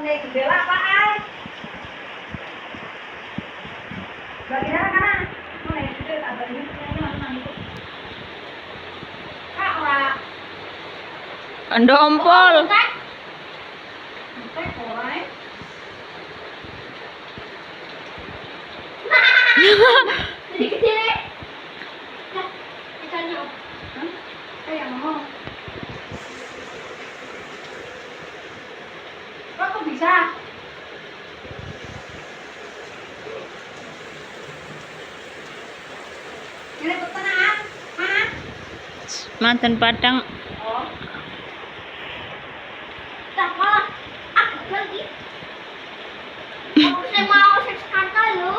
nih jendela apaan? Bagian mana? Mana itu ada ini mana itu? Kak lah. Ndompol. Entek ora. Jadi kecil ya? Nah, ikannya apa? Yang mau. Kok bisa? Ini petenang. Mana? Manten Padang. Oh. Tak malah aku lagi. Aku saya mau seks kantor lu.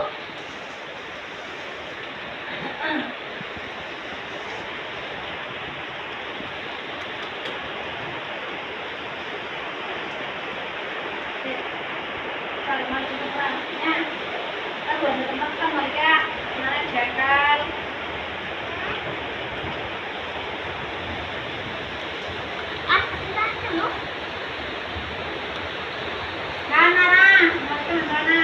Kalau mau keterangannya, aku ada tempat kan mereka kemarin jakal. Ah, kita lu. Mana, mereka mana?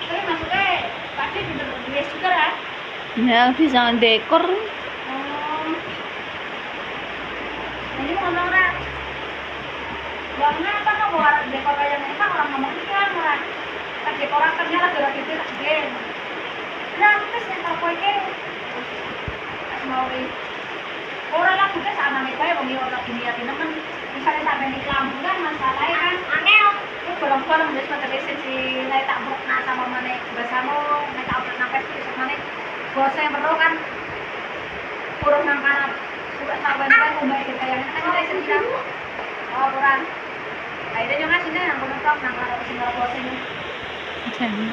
Tapi maksudnya pasti bener-bener juga kan? Ya bisa dekor. Oh, ini mau orang. Bangnya apa kok buat dekor kayak ini kan orang ngomong kan orang. Tak dekoratornya lagi lagi itu lagi. Nah, terus yang tak pakai mau orang lah juga sama nih kayak bagi orang dunia ini kan misalnya sampai di lampu kan masalahnya kan Angel. itu bolong-bolong jadi semacam si naik tak berkena sama mana bersama naik tak berkena pasti sama mana bosnya yang perlu kan kurang nangkanan suka sampai kan umai kita yang kan kita sendiri oh kurang akhirnya juga sini yang menonton nangkanan sini bosnya Jangan.